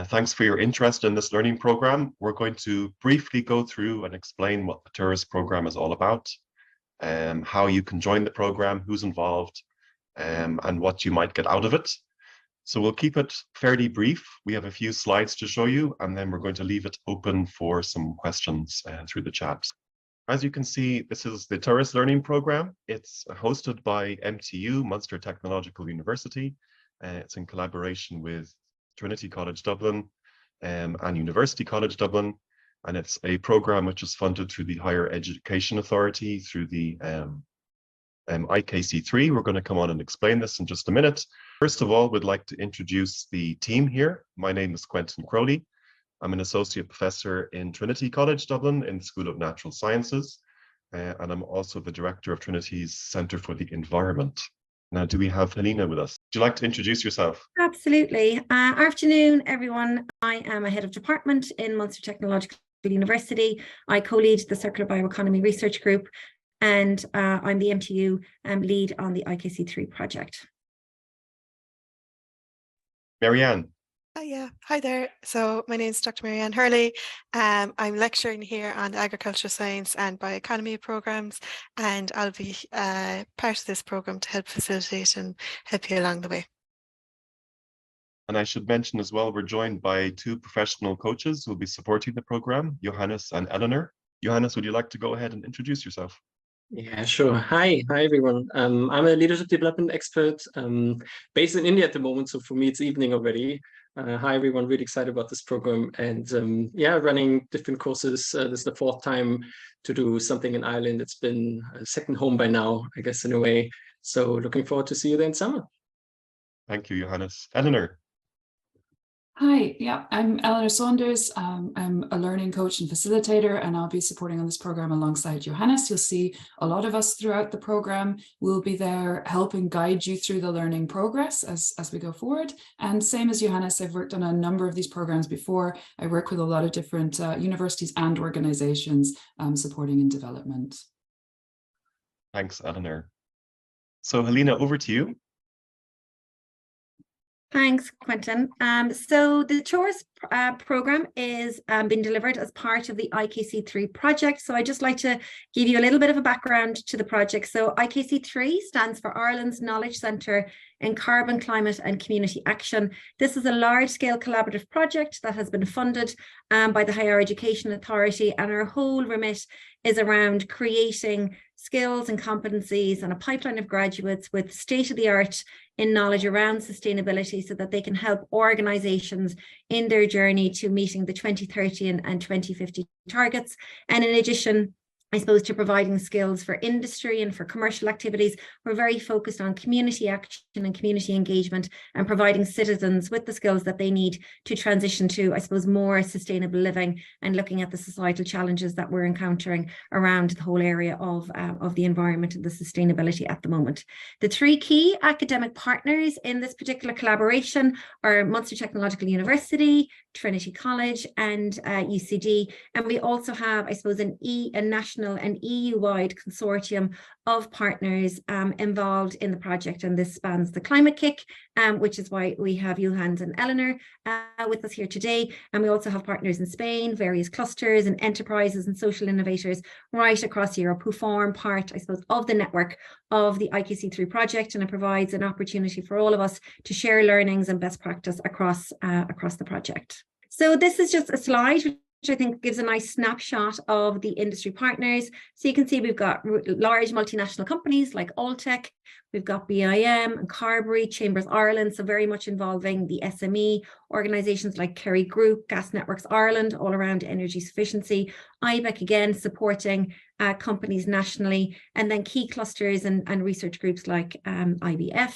Thanks for your interest in this learning program. We're going to briefly go through and explain what the Turas program is all about, how you can join the program, who's involved, and what you might get out of it. So we'll keep it fairly brief. We have a few slides to show you, and then we're going to leave it open for some questions through the chat. As you can see, this is the Turas Learning Programme. It's hosted by MTU, Munster Technological University. It's in collaboration with Trinity College Dublin and University College Dublin. And it's a programme which is funded through the Higher Education Authority, through the IKC3. We're going to come on and explain this in just a minute. First of all, we'd like to introduce the team here. My name is Quentin Crowley. I'm an associate professor in Trinity College Dublin in the School of Natural Sciences, and I'm also the director of Trinity's Centre for the Environment. Now, do we have Helena with us? Would you like to introduce yourself? Absolutely. Afternoon, everyone. I am a head of department in Munster Technological University. I co-lead the Circular Bioeconomy Research Group, and I'm the MTU lead on the IKC3 project. Marianne. Hi there. So my name is Dr. Marianne Hurley. I'm lecturing here on the Agricultural Science and Bioeconomy programs, and I'll be part of this program to help facilitate and help you along the way. And I should mention as well, we're joined by two professional coaches who will be supporting the program, Johannes and Eleanor. Johannes, would you like to go ahead and introduce yourself? Yeah, sure. Hi everyone. I'm a leadership development expert based in India at the moment. So for me, it's evening already. Hi everyone, really excited about this program, and yeah, running different courses. This is the fourth time to do something in Ireland. It's been a second home by now, I guess, in a way. So looking forward to see you there in summer. Thank you, Johannes. Eleanor. Hi, yeah, I'm Eleanor Saunders. I'm a learning coach and facilitator, and I'll be supporting on this program alongside Johannes. You'll see a lot of us throughout the program. We'll be there helping guide you through the learning progress as we go forward. And same as Johannes, I've worked on a number of these programs before. I work with a lot of different universities and organizations supporting in development. Thanks, Eleanor. So Helena, over to you. Thanks, Quentin. So the Turas program is being delivered as part of the IKC3 project. So I'd just like to give you a little bit of a background to the project. So IKC3 stands for Ireland's Knowledge Centre in Carbon, Climate and Community Action. This is a large-scale collaborative project that has been funded by the Higher Education Authority, and our whole remit is around creating skills and competencies and a pipeline of graduates with state-of-the-art in knowledge around sustainability so that they can help organisations in their journey to meeting the 2030 and 2050 targets. And in addition, I suppose, to providing skills for industry and for commercial activities, we're very focused on community action and community engagement and providing citizens with the skills that they need to transition to, I suppose, more sustainable living and looking at the societal challenges that we're encountering around the whole area of the environment and the sustainability at the moment. The three key academic partners in this particular collaboration are Munster Technological University, Trinity College and UCD. And we also have, I suppose, a national and EU-wide consortium of partners involved in the project. And this spans the Climate Kick, which is why we have Johannes and Eleanor with us here today. And we also have partners in Spain, various clusters and enterprises and social innovators right across Europe who form part, I suppose, of the network of the IKC3 project. And it provides an opportunity for all of us to share learnings and best practice across the project. So this is just a slide which I think gives a nice snapshot of the industry partners. So you can see we've got large multinational companies like Alltech, we've got BIM and Carberry, Chambers Ireland, so very much involving the SME, organisations like Kerry Group, Gas Networks Ireland, all around energy sufficiency, IBEC again supporting companies nationally, and then key clusters and research groups like IBF.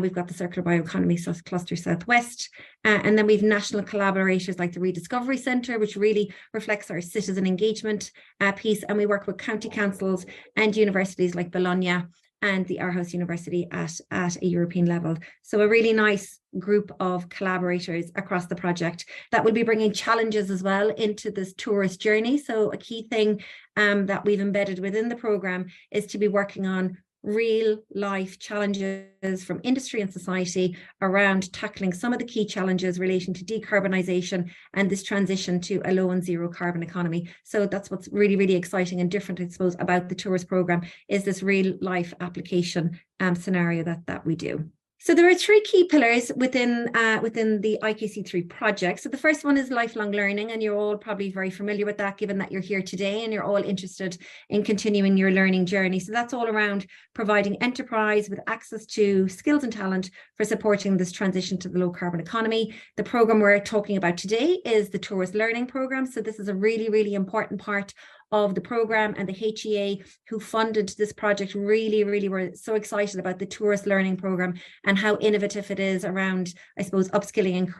We've got the Circular Bioeconomy Cluster Southwest, and then we've national collaborators like the Rediscovery Centre, which really reflects our citizen engagement piece, and we work with county councils and universities like Bologna and the Aarhus University at a European level. So a really nice group of collaborators across the project that will be bringing challenges as well into this tourist journey. So a key thing that we've embedded within the programme is to be working on real life challenges from industry and society around tackling some of the key challenges relating to decarbonisation and this transition to a low and zero carbon economy. So that's what's really, really exciting and different, I suppose, about the Turas programme, is this real life application scenario that we do. So there are three key pillars within the IKC3 project. So the first one is lifelong learning, and you're all probably very familiar with that, given that you're here today and you're all interested in continuing your learning journey. So that's all around providing enterprise with access to skills and talent for supporting this transition to the low carbon economy. The program we're talking about today is the Turas Learning Programme. So this is a really, really important part of the program, and the HEA who funded this project really were so excited about the Turas Learning Programme and how innovative it is around, I suppose, upskilling and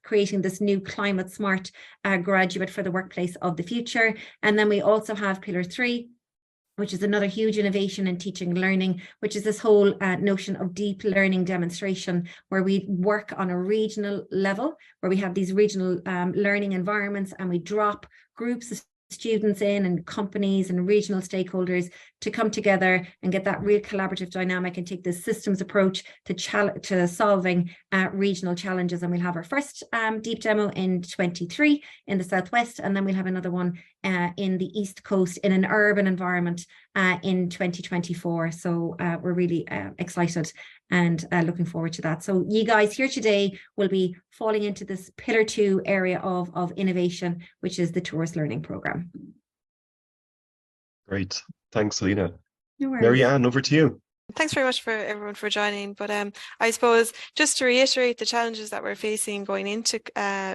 creating this new climate smart graduate for the workplace of the future. And then we also have Pillar 3, which is another huge innovation in teaching and learning, which is this whole notion of deep learning demonstration, where we work on a regional level, where we have these regional learning environments, and we drop groups of students in and companies and regional stakeholders to come together and get that real collaborative dynamic and take this systems approach to solving regional challenges. And we'll have our first deep demo in 23 in the Southwest, and then we'll have another one in the East Coast in an urban environment in 2024. So we're really excited and looking forward to that. So you guys here today will be falling into this Pillar 2 area of innovation, which is the Turas Learning Programme. Great. Thanks, Alina. No worries. Marianne, over to you. Thanks very much for everyone for joining. But I suppose just to reiterate the challenges that we're facing going into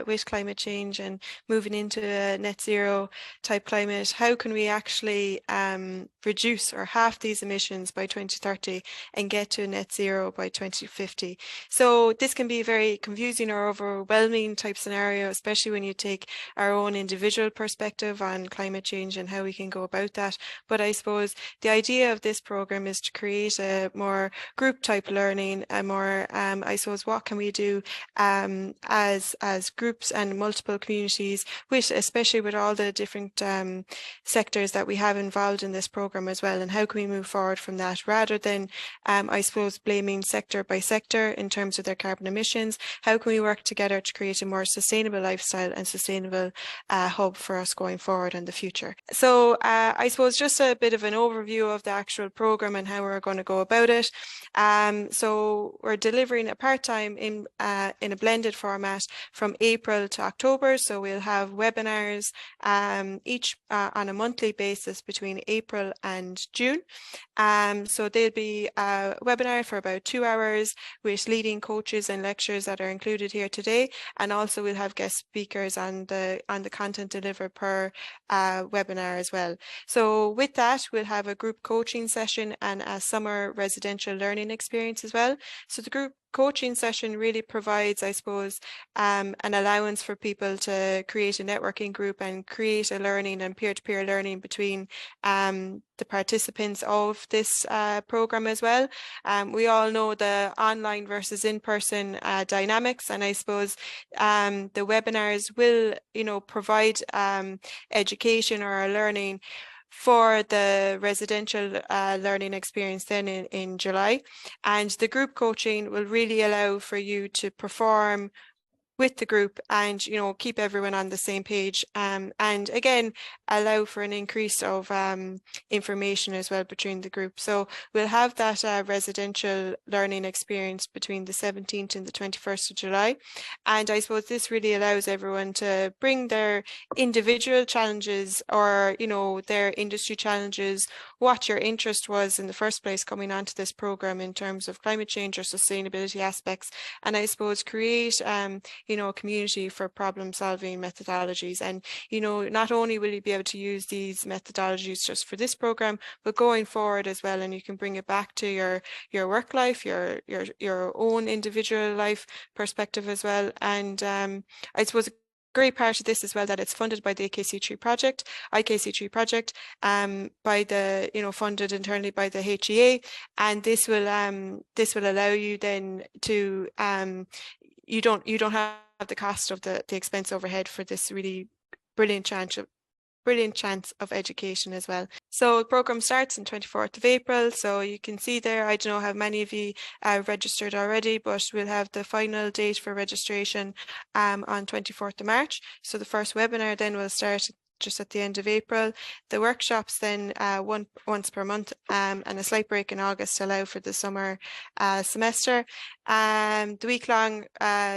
with climate change and moving into a net zero type climate, how can we actually reduce or halve these emissions by 2030 and get to net zero by 2050? So this can be a very confusing or overwhelming type scenario, especially when you take our own individual perspective on climate change and how we can go about that. But I suppose the idea of this program is to create a more group type learning, a more I suppose, what can we do as groups and multiple communities, especially with all the different sectors that we have involved in this program as well, and how can we move forward from that, rather than I suppose blaming sector by sector in terms of their carbon emissions. How can we work together to create a more sustainable lifestyle and sustainable hub for us going forward in the future? So I suppose just a bit of an overview of the actual program and how we're going to go about it. So we're delivering a part-time in a blended format from April to October. So we'll have webinars each on a monthly basis between April and June. So there'll be a webinar for about 2 hours with leading coaches and lecturers that are included here today, and also we'll have guest speakers on the content delivered per webinar as well. So with that, we'll have a group coaching session and a summer residential learning experience as well. So the group coaching session really provides, I suppose, an allowance for people to create a networking group and create a learning and peer-to-peer learning between the participants of this program as well. We all know the online versus in-person dynamics, and I suppose the webinars will, provide education or learning for the residential learning experience then in July. And the group coaching will really allow for you to perform with the group and, keep everyone on the same page, and again, allow for an increase of information as well between the group. So we'll have that residential learning experience between the 17th and the 21st of July. And I suppose this really allows everyone to bring their individual challenges or, their industry challenges, what your interest was in the first place coming onto this program in terms of climate change or sustainability aspects, and I suppose create a community for problem solving methodologies. And not only will you be able to use these methodologies just for this program, but going forward as well, and you can bring it back to your work life, your own individual life perspective as well. And I suppose great part of this as well that it's funded by the IKC3 project, by the funded internally by the HEA, and this will allow you then to you don't have the cost of the expense overhead for this really brilliant chance brilliant chance of education as well. So the programme starts on 24th of April. So you can see there, I don't know how many of you registered already, but we'll have the final date for registration on 24th of March. So the first webinar then will start just at the end of April. The workshops then once per month, and a slight break in August to allow for the summer semester. The week-long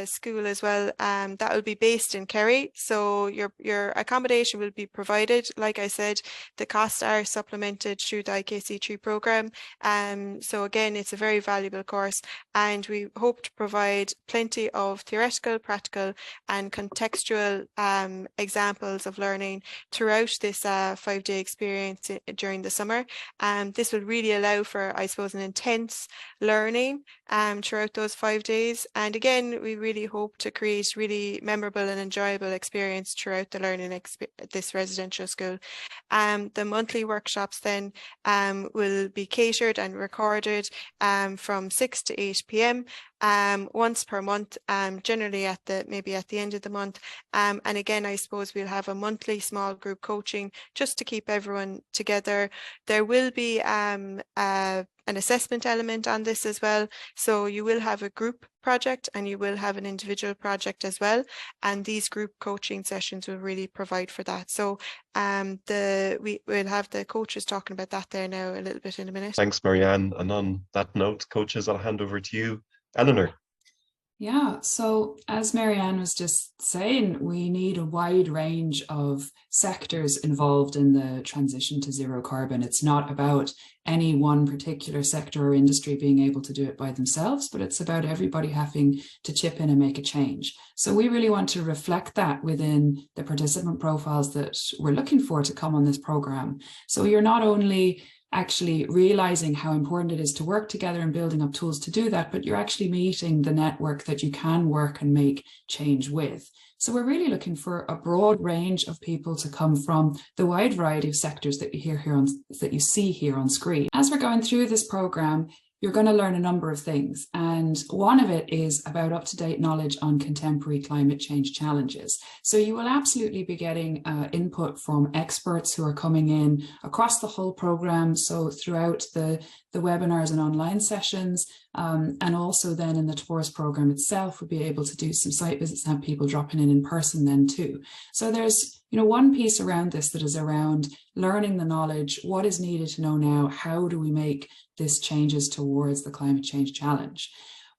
school as well, that will be based in Kerry. So your accommodation will be provided. Like I said, the costs are supplemented through the IKC3 programme. So again, it's a very valuable course, and we hope to provide plenty of theoretical, practical and contextual examples of learning throughout this 5-day experience during the summer. This will really allow for, I suppose, an intense learning throughout those 5 days. And again, we really hope to create really memorable and enjoyable experience throughout the learning this residential school. The monthly workshops then will be catered and recorded from 6 to 8 p.m. Once per month, generally maybe at the end of the month. And again, I suppose we'll have a monthly small group coaching just to keep everyone together. There will be an assessment element on this as well. So you will have a group project and you will have an individual project as well. And these group coaching sessions will really provide for that. So we'll have the coaches talking about that there now a little bit in a minute. Thanks, Marianne. And on that note, coaches, I'll hand over to you, Eleanor. Yeah, so as Marianne was just saying, we need a wide range of sectors involved in the transition to zero carbon. It's not about any one particular sector or industry being able to do it by themselves, but it's about everybody having to chip in and make a change. So we really want to reflect that within the participant profiles that we're looking for to come on this program. So you're not only actually realizing how important it is to work together and building up tools to do that, but you're actually meeting the network that you can work and make change with. So we're really looking for a broad range of people to come from the wide variety of sectors that you see here on screen. As we're going through this program, you're going to learn a number of things. And one of it is about up-to-date knowledge on contemporary climate change challenges. So you will absolutely be getting input from experts who are coming in across the whole program. So throughout the webinars and online sessions, and also then in the Turas program itself, we'll be able to do some site visits and have people dropping in person then too. So there's one piece around this that is around learning the knowledge, what is needed to know now, how do we make this changes towards the climate change challenge.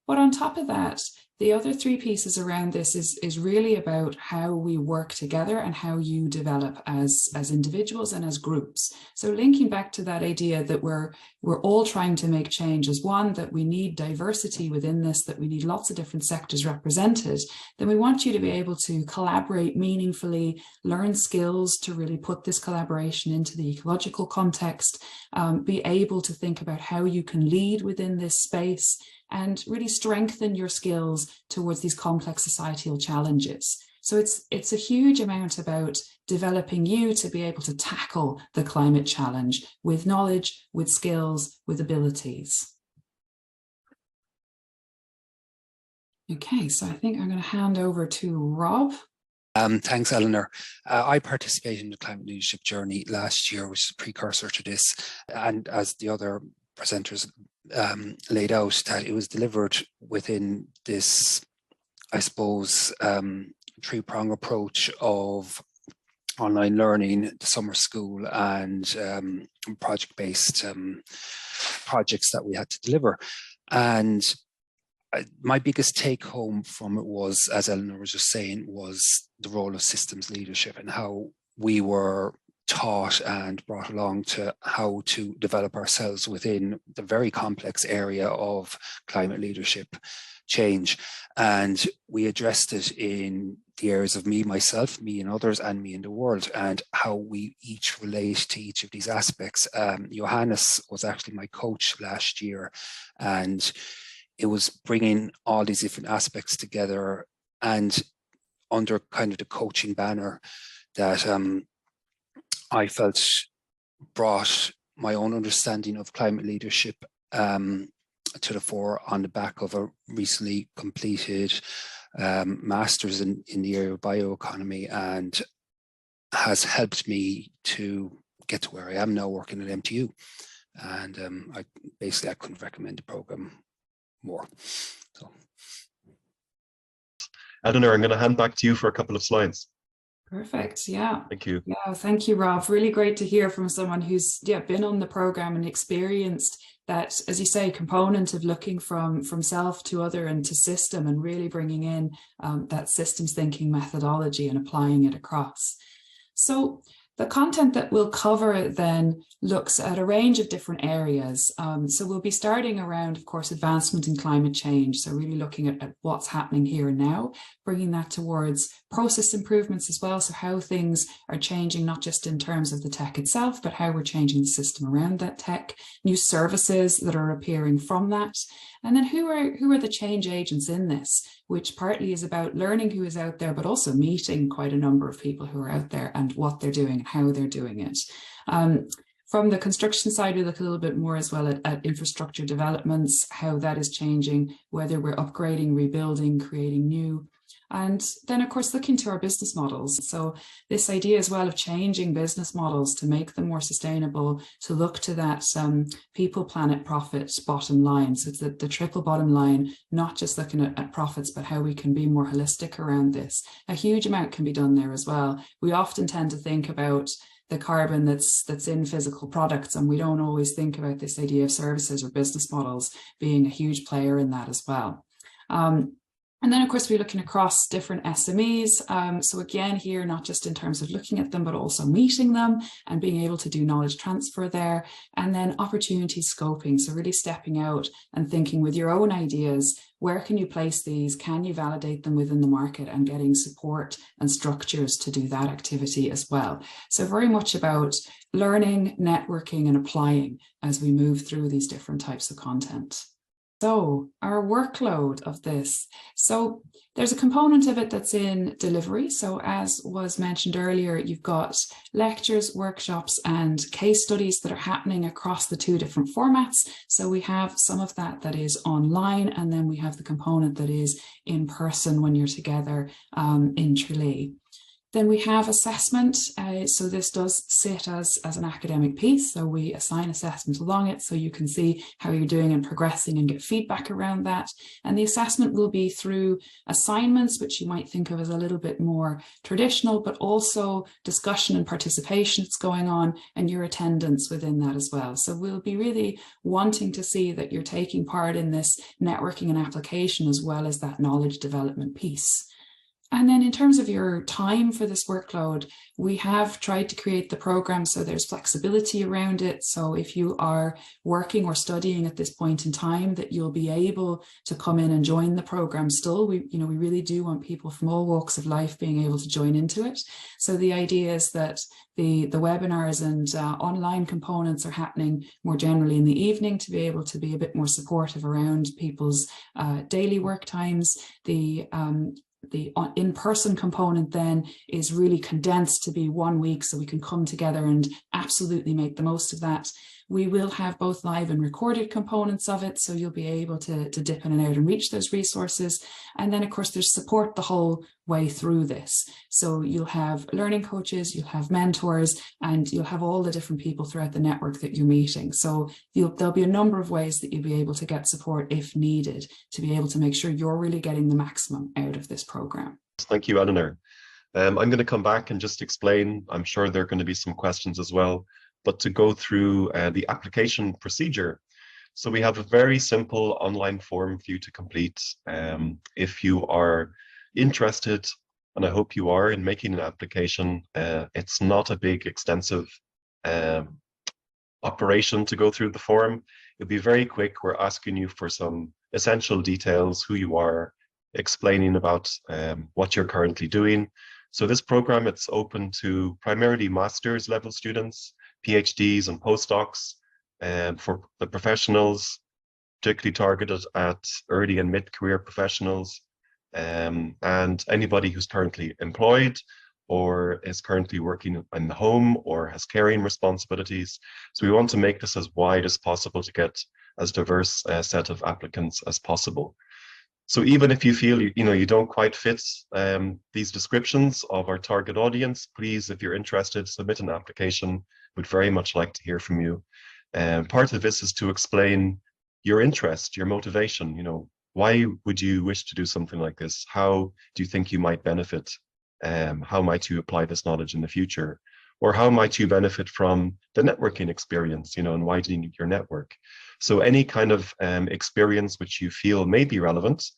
But on top of that, the other three pieces around this is really about how we work together and how you develop as individuals and as groups. So linking back to that idea that we're all trying to make change as one, that we need diversity within this, that we need lots of different sectors represented, then we want you to be able to collaborate meaningfully, learn skills to really put this collaboration into the ecological context, be able to think about how you can lead within this space, and really strengthen your skills towards these complex societal challenges. So it's a huge amount about developing you to be able to tackle the climate challenge with knowledge, with skills, with abilities. Okay, so I think I'm going to hand over to Rob. Thanks, Eleanor. I participated in the Climate Leadership Journey last year, which is a precursor to this. And as the other presenters laid out, that it was delivered within this, I suppose, three-prong approach of online learning, the summer school, and project-based projects that we had to deliver. And my biggest take home from it was, as Eleanor was just saying, was the role of systems leadership and how we were taught and brought along to how to develop ourselves within the very complex area of climate leadership change. And we addressed it in the areas of me, myself, me and others, and me in the world, and how we each relate to each of these aspects. Johannes was actually my coach last year, and it was bringing all these different aspects together and under kind of the coaching banner that I felt brought my own understanding of climate leadership to the fore on the back of a recently completed master's in the area of bioeconomy. And has helped me to get to where I am now, working at MTU. And I couldn't recommend the program more. So, Eleanor, I'm going to hand back to you for a couple of slides. Perfect. Yeah. Thank you. Yeah. Thank you, Rob. Really great to hear from someone who's been on the program and experienced that, as you say, component of looking from self to other and to system, and really bringing in that systems thinking methodology and applying it across. So the content that we'll cover then looks at a range of different areas. So we'll be starting around, of course, advancement in climate change. So really looking at what's happening here and now, bringing that towards process improvements as well. So how things are changing, not just in terms of the tech itself, but how we're changing the system around that tech, new services that are appearing from that. And then who are the change agents in this, which partly is about learning who is out there, but also meeting quite a number of people who are out there and what they're doing, how they're doing it. From the construction side, we look a little bit more as well at infrastructure developments, how that is changing, whether we're upgrading, rebuilding, creating new. And then, of course, looking to our business models. So this idea as well of changing business models to make them more sustainable, to look to that people, planet, profit bottom line. So it's the triple bottom line, not just looking at profits, but how we can be more holistic around this. A huge amount can be done there as well. We often tend to think about the carbon that's in physical products, and we don't always think about this idea of services or business models being a huge player in that as well. And then, of course, we're looking across different SMEs. So again, here, not just in terms of looking at them, but also meeting them and being able to do knowledge transfer there. And then opportunity scoping. So really stepping out and thinking with your own ideas, where can you place these? Can you validate them within the market, and getting support and structures to do that activity as well. So very much about learning, networking, and applying as we move through these different types of content. So our workload of this. So there's a component of it that's in delivery. So as was mentioned earlier, you've got lectures, workshops, and case studies that are happening across the two different formats. So we have some of that is online, and then we have the component that is in person when you're together in Tralee. Then we have assessment. So this does sit as an academic piece. So we assign assessment along it so you can see how you're doing and progressing and get feedback around that. And the assessment will be through assignments, which you might think of as a little bit more traditional, but also discussion and participation that's going on, and your attendance within that as well. So we'll be really wanting to see that you're taking part in this networking and application, as well as that knowledge development piece. And then in terms of your time for this workload, we have tried to create the program so there's flexibility around it. So if you are working or studying at this point in time, that you'll be able to come in and join the program still. We really do want people from all walks of life being able to join into it. So the idea is that the webinars and online components are happening more generally in the evening, to be able to be a bit more supportive around people's daily work times. The in-person component then is really condensed to be 1 week, so we can come together and absolutely make the most of that. We will have both live and recorded components of it, so you'll be able to dip in and out and reach those resources. And then, of course, there's support the whole way through this. So you'll have learning coaches, you'll have mentors, and you'll have all the different people throughout the network that you're meeting. So there'll be a number of ways that you'll be able to get support if needed, to be able to make sure you're really getting the maximum out of this program. Thank you, Eleanor. I'm going to come back and just explain. I'm sure there are going to be some questions as well, but to go through the application procedure. So we have a very simple online form for you to complete. If you are interested, and I hope you are, in making an application, it's not a big, extensive operation to go through the form. It'll be very quick. We're asking you for some essential details, who you are, explaining about what you're currently doing. So this program, it's open to primarily master's level students, PhDs and postdocs, and for the professionals, particularly targeted at early and mid-career professionals, and anybody who's currently employed or is currently working in the home or has caring responsibilities. So we want to make this as wide as possible to get as diverse a set of applicants as possible. So even if you feel you don't quite fit these descriptions of our target audience, please, if you're interested, submit an application. We'd very much like to hear from you. Part of this is to explain your interest, your motivation. Why would you wish to do something like this? How do you think you might benefit? How might you apply this knowledge in the future? Or how might you benefit from the networking experience, and widening your network? So any kind of experience which you feel may be relevant.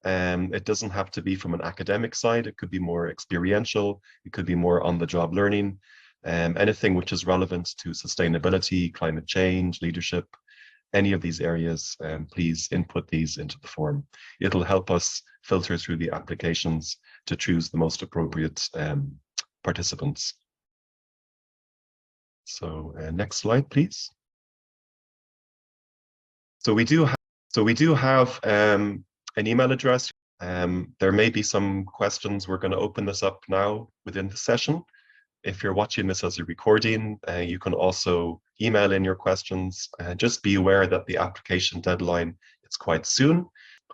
It doesn't have to be from an academic side. It could be more experiential. It could be more on-the-job learning. Anything which is relevant to sustainability, climate change, leadership, any of these areas, please input these into the form. It'll help us filter through the applications to choose the most appropriate participants. So next slide, please. So we do have an email address. There may be some questions. We're going to open this up now within the session. If you're watching this as a recording, you can also email in your questions. Just be aware that the application deadline is quite soon.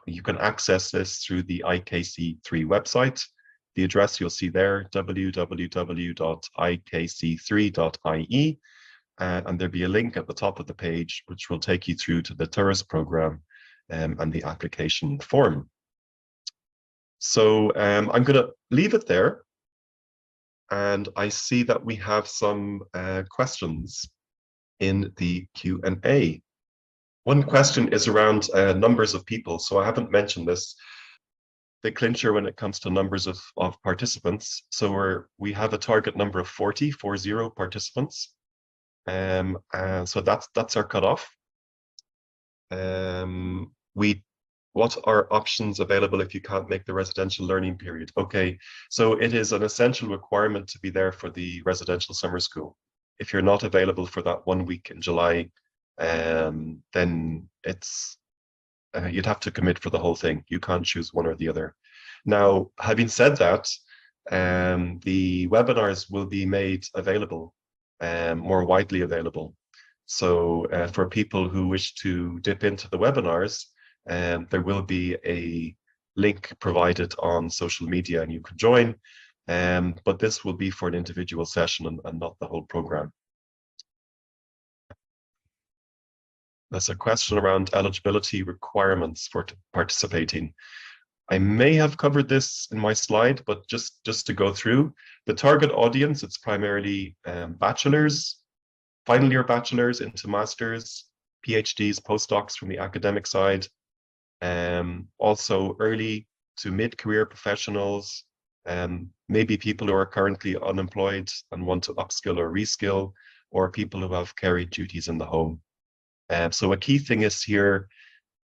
You can access this through the IKC3 website. The address you'll see there, www.ikc3.ie. And there'll be a link at the top of the page, which will take you through to the Turas program and the application form. So I'm going to leave it there. And I see that we have some questions in the Q&A. One question is around numbers of people. So I haven't mentioned this. The clincher when it comes to numbers of participants. So we have a target number of 40 participants. So that's our cutoff. What are options available if you can't make the residential learning period? Okay, so it is an essential requirement to be there for the residential summer school. If you're not available for that 1 week in July, then it's you'd have to commit for the whole thing. You can't choose one or the other. Now, having said that, the webinars will be made available, more widely available. So for people who wish to dip into the webinars, there will be a link provided on social media and you can join, but this will be for an individual session and not the whole program. There's a question around eligibility requirements for participating. I may have covered this in my slide, but just to go through, the target audience, it's primarily bachelors, final year bachelors into masters, PhDs, postdocs from the academic side, also early to mid-career professionals, maybe people who are currently unemployed and want to upskill or reskill, or people who have carried duties in the home. So a key thing is here,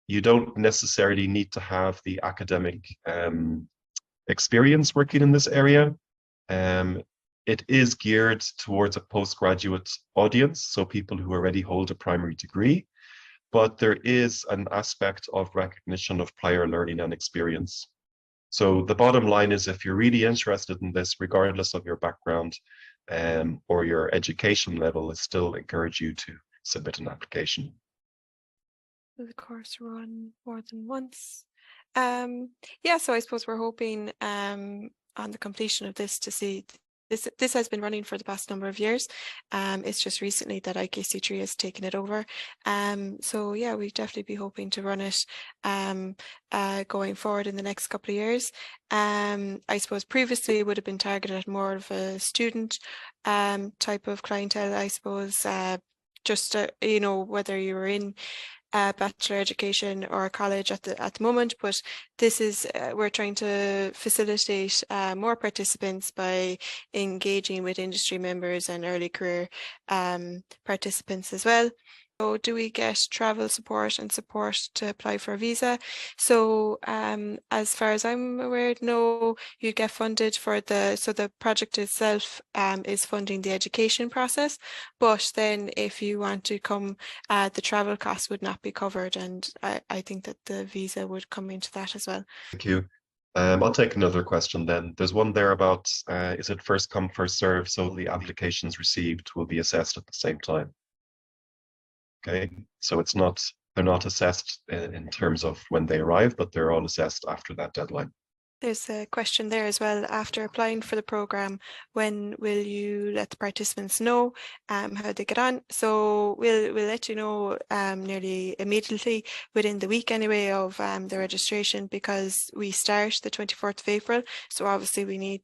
you don't necessarily need to have the academic experience working in this area. It is geared towards a postgraduate audience, so people who already hold a primary degree, but there is an aspect of recognition of prior learning and experience. So the bottom line is, if you're really interested in this, regardless of your background or your education level, I still encourage you to submit an application. The course run more than once. Yeah, so I suppose we're hoping on the completion of this to see this has been running for the past number of years. It's just recently that IKC3 has taken it over. So yeah, we'd definitely be hoping to run it going forward in the next couple of years. I suppose previously it would have been targeted at more of a student type of clientele, I suppose, just whether you were in bachelor education or college at the moment, but this is we're trying to facilitate more participants by engaging with industry members and early career participants as well. So do we get travel support and support to apply for a visa? So as far as I'm aware, no, you get funded for the project itself is funding the education process, but then if you want to come, the travel costs would not be covered, and I think that the visa would come into that as well. Thank you. I'll take another question then. There's one there about, is it first come, first serve? So the applications received will be assessed at the same time. Okay, so it's not they're not assessed in terms of when they arrive, but they're all assessed after that deadline. There's a question there as well. After applying for the programme, when will you let the participants know how they get on? So we'll let you know nearly immediately, within the week anyway, of the registration, because we start the 24th of April. So obviously we need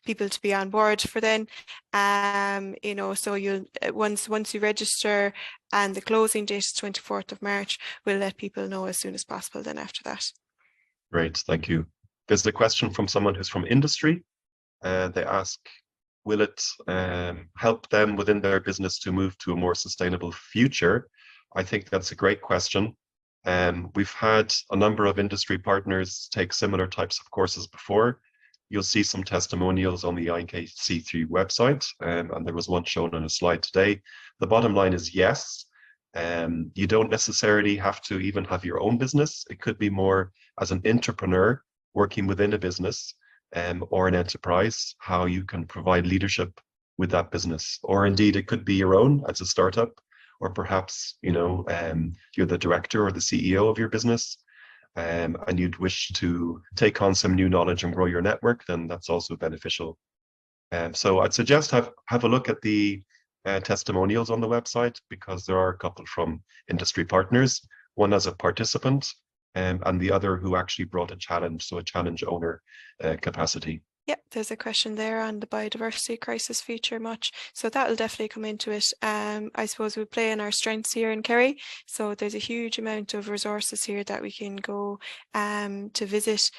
people to be on board for then. You know, so you'll once you register and the closing date is 24th of March, we'll let people know as soon as possible then after that. Great, thank you. There's a question from someone who's from industry. They ask, will it help them within their business to move to a more sustainable future? I think that's a great question. We've had a number of industry partners take similar types of courses before. You'll see some testimonials on the IKC3 website, and there was one shown on a slide today. The bottom line is yes. You don't necessarily have to even have your own business. It could be more as an entrepreneur working within a business or an enterprise, how you can provide leadership with that business. Or indeed, it could be your own as a startup, or perhaps, you know, you're the director or the CEO of your business, and you'd wish to take on some new knowledge and grow your network, then that's also beneficial. So I'd suggest have a look at the testimonials on the website, because there are a couple from industry partners, one as a participant, and the other who actually brought a challenge, so a challenge owner capacity. Yeah, there's a question there on the biodiversity crisis feature much. So that will definitely come into it. I suppose we play in our strengths here in Kerry. So there's a huge amount of resources here that we can go to visit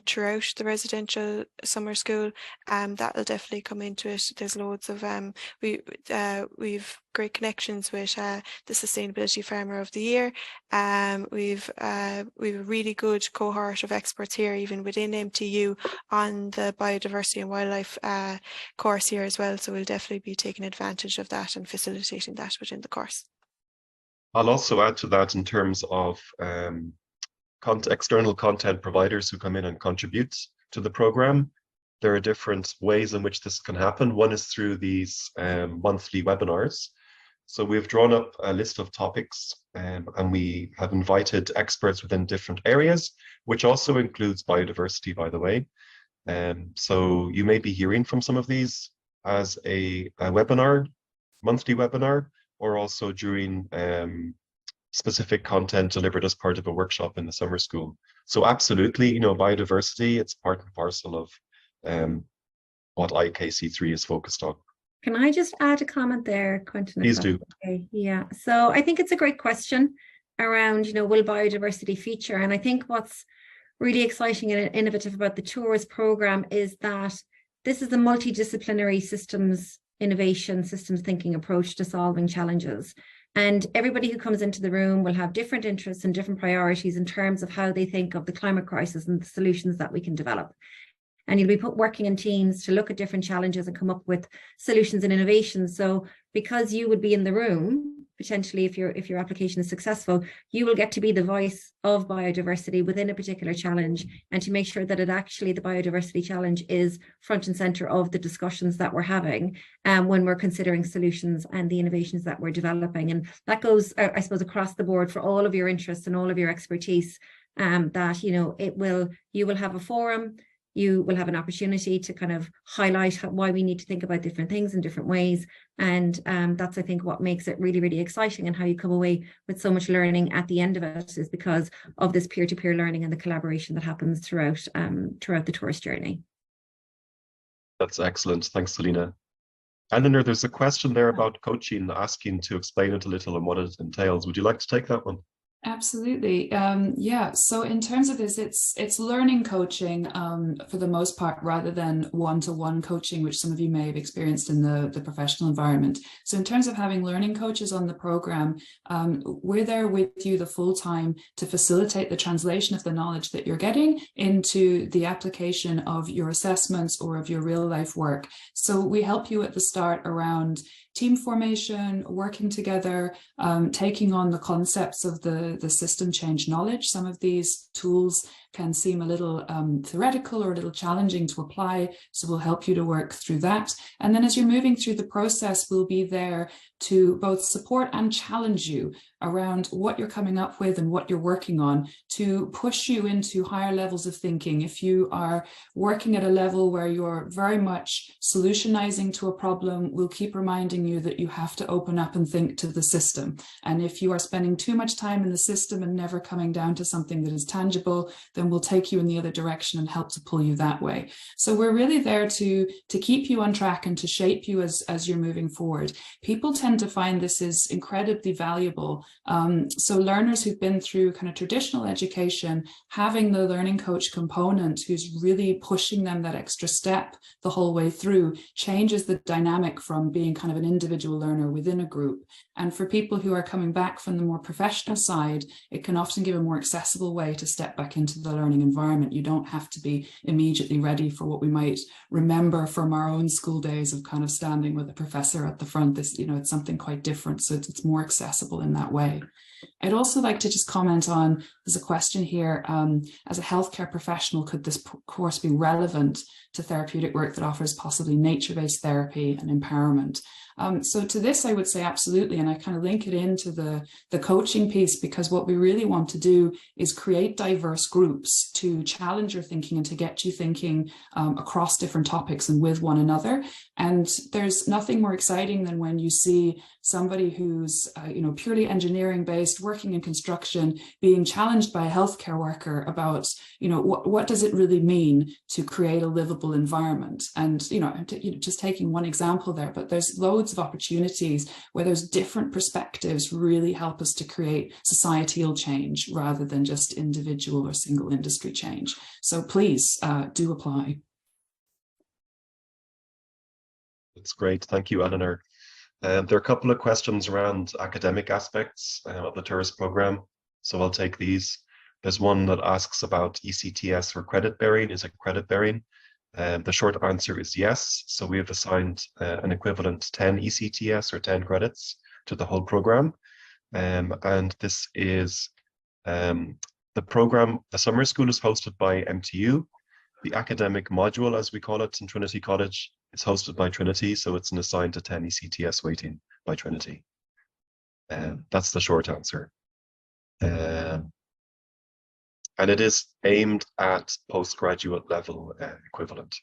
throughout the residential summer school. That will definitely come into it. There's loads of, we've great connections with the Sustainability Farmer of the Year. We've a really good cohort of experts here, even within MTU, on the biodiversity and wildlife course here as well. So we'll definitely be taking advantage of that and facilitating that within the course. I'll also add to that in terms of external content providers who come in and contribute to the program. There are different ways in which this can happen. One is through these monthly webinars. So we've drawn up a list of topics and we have invited experts within different areas, which also includes biodiversity, by the way. So you may be hearing from some of these as a webinar, monthly webinar, or also during specific content delivered as part of a workshop in the summer school. So absolutely, you know, biodiversity, it's part and parcel of what IKC3 is focused on. Can I just add a comment there, Quentin? Please do. Okay. Yeah. So I think it's a great question around, you know, will biodiversity feature? And I think what's really exciting and innovative about the Turas programme is that this is a multidisciplinary systems innovation, systems thinking approach to solving challenges. And everybody who comes into the room will have different interests and different priorities in terms of how they think of the climate crisis and the solutions that we can develop. And you'll be working in teams to look at different challenges and come up with solutions and innovations. So because you would be in the room, potentially if your application is successful, you will get to be the voice of biodiversity within a particular challenge, and to make sure that it actually, the biodiversity challenge, is front and center of the discussions that we're having when we're considering solutions and the innovations that we're developing. And that goes, I suppose, across the board for all of your interests and all of your expertise, that, you know, you will have a forum. You will have an opportunity to kind of highlight why we need to think about different things in different ways. And that's, I think, what makes it really, really exciting, and how you come away with so much learning at the end of it is because of this peer-to-peer learning and the collaboration that happens throughout the tourist journey. That's excellent. Thanks, Selena. Eleanor, there's a question there about coaching, asking to explain it a little and what it entails. Would you like to take that one? Absolutely. Yeah. So in terms of this, it's learning coaching for the most part, rather than one-to-one coaching, which some of you may have experienced in the professional environment. So in terms of having learning coaches on the program, we're there with you the full time to facilitate the translation of the knowledge that you're getting into the application of your assessments or of your real life work. So we help you at the start around team formation, working together, taking on the concepts of the system change knowledge. Some of these tools can seem a little theoretical or a little challenging to apply. So we'll help you to work through that. And then as you're moving through the process, we'll be there to both support and challenge you around what you're coming up with and what you're working on, to push you into higher levels of thinking. If you are working at a level where you're very much solutionizing to a problem, we'll keep reminding you that you have to open up and think to the system. And if you are spending too much time in the system and never coming down to something that is tangible, then we'll take you in the other direction and help to pull you that way. So we're really there to keep you on track and to shape you as you're moving forward. People tend to find this is incredibly valuable. So learners who've been through kind of traditional education, having the learning coach component who's really pushing them that extra step the whole way through changes the dynamic from being kind of an individual learner within a group. And for people who are coming back from the more professional side, it can often give a more accessible way to step back into the learning environment. You don't have to be immediately ready for what we might remember from our own school days of kind of standing with a professor at the front. This, it's something quite different. So it's more accessible in that way. I'd also like to just comment on, there's a question here, as a healthcare professional, could this course be relevant to therapeutic work that offers possibly nature-based therapy and empowerment? So to this, I would say absolutely, and I kind of link it into the coaching piece, because what we really want to do is create diverse groups to challenge your thinking and to get you thinking across different topics and with one another. And there's nothing more exciting than when you see somebody who's purely engineering based, working in construction, being challenged by a healthcare worker about what does it really mean to create a livable environment. And just taking one example there, but there's loads of opportunities where those different perspectives really help us to create societal change rather than just individual or single industry change. So please do apply. That's great. Thank you, Eleanor. There are a couple of questions around academic aspects of the Turas program, so I'll take these. There's one that asks about ECTS or credit bearing. Is it credit bearing? The short answer is yes. So we have assigned an equivalent 10 ECTS or 10 credits to the whole program. And this is the program. The summer school is hosted by MTU. The academic module, as we call it in Trinity College, is hosted by Trinity. So it's an assigned to 10 ECTS weighting by Trinity. That's the short answer. And it is aimed at postgraduate level equivalent.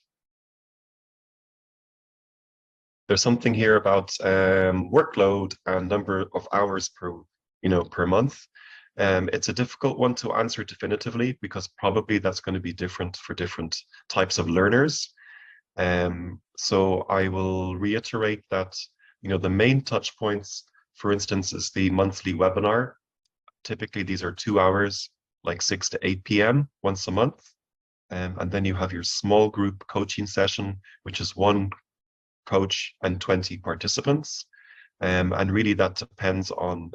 There's something here about workload and number of hours per month. It's a difficult one to answer definitively because probably that's going to be different for different types of learners. So I will reiterate that the main touch points, for instance, is the monthly webinar. Typically, these are 2 hours, like 6 to 8 p.m. once a month. And then you have your small group coaching session, which is 1 coach and 20 participants. And really that depends on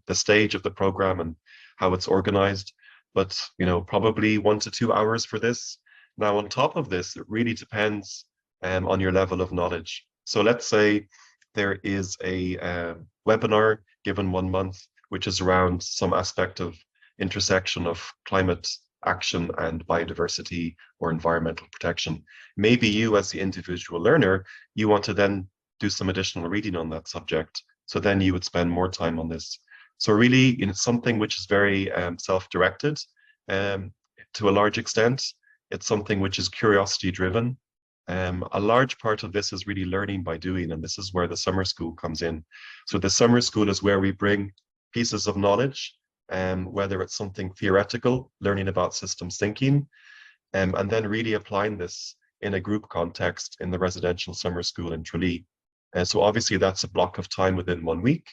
the stage of the program and how it's organized. But, probably 1 to 2 hours for this. Now, on top of this, it really depends on your level of knowledge. So let's say there is a webinar given 1 month, which is around some aspect of intersection of climate action and biodiversity or environmental protection. Maybe you as the individual learner, you want to then do some additional reading on that subject. So then you would spend more time on this. So really, it's something which is very self-directed to a large extent. It's something which is curiosity driven. A large part of this is really learning by doing, and this is where the summer school comes in. So the summer school is where we bring pieces of knowledge, whether it's something theoretical, learning about systems thinking, and then really applying this in a group context in the residential summer school in Tralee. So obviously that's a block of time within 1 week.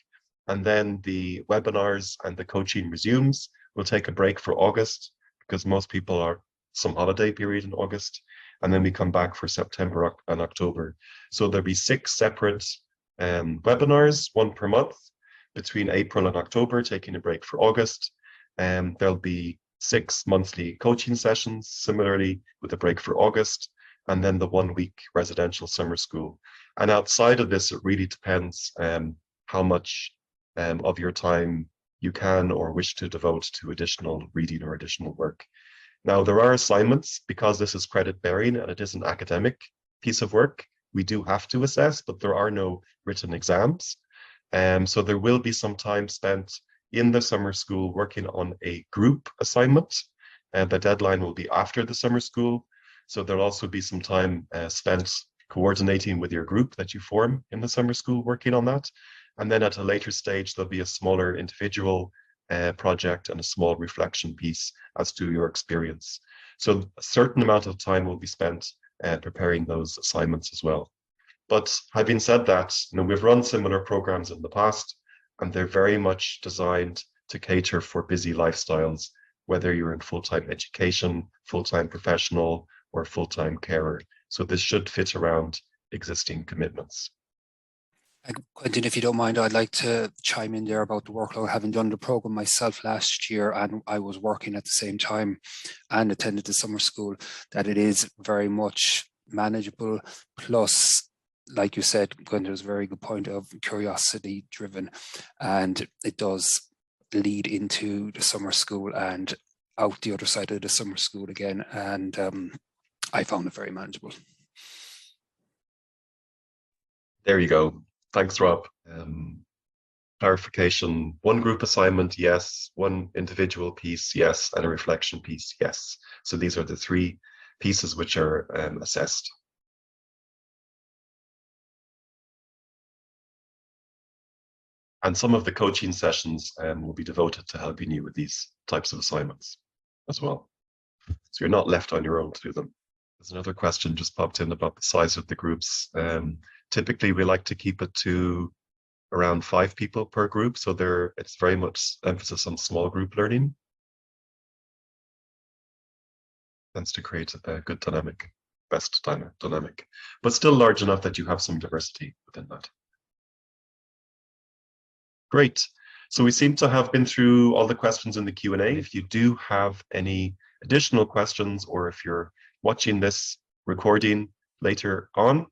And then the webinars and the coaching resumes. We'll take a break for August because most people are some holiday period in August. And then we come back for September and October. So there'll be 6 separate webinars, 1 per month, between April and October, taking a break for August. There'll be 6 monthly coaching sessions, similarly with a break for August, and then the 1 week residential summer school. And outside of this, it really depends how much of your time you can or wish to devote to additional reading or additional work. Now, there are assignments, because this is credit bearing and it is an academic piece of work. We do have to assess, but there are no written exams. So there will be some time spent in the summer school working on a group assignment, and the deadline will be after the summer school. So there'll also be some time spent coordinating with your group that you form in the summer school, working on that. And then at a later stage, there'll be a smaller individual project and a small reflection piece as to your experience. So a certain amount of time will be spent preparing those assignments as well. But having said that, we've run similar programs in the past, and they're very much designed to cater for busy lifestyles, whether you're in full-time education, full-time professional, or full-time carer. So this should fit around existing commitments. Quentin, if you don't mind, I'd like to chime in there about the workload. Having done the program myself last year, and I was working at the same time and attended the summer school, that it is very much manageable. Plus, like you said, Quentin, there's a very good point of curiosity driven, and it does lead into the summer school and out the other side of the summer school again. And I found it very manageable. There you go. Thanks, Rob. Clarification, one group assignment, yes. One individual piece, yes. And a reflection piece, yes. So these are the three pieces which are assessed. And some of the coaching sessions will be devoted to helping you with these types of assignments as well. So you're not left on your own to do them. There's another question just popped in about the size of the groups. Typically, we like to keep it to around 5 people per group. So it's very much emphasis on small group learning. Tends to create a good dynamic, best dynamic, but still large enough that you have some diversity within that. Great. So we seem to have been through all the questions in the Q&A. If you do have any additional questions, or if you're watching this recording later on,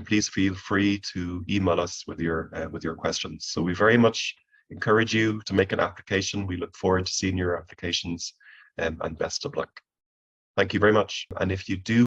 please feel free to email us with your questions. So we very much encourage you to make an application. We look forward to seeing your applications, and best of luck. Thank you very much. And if you do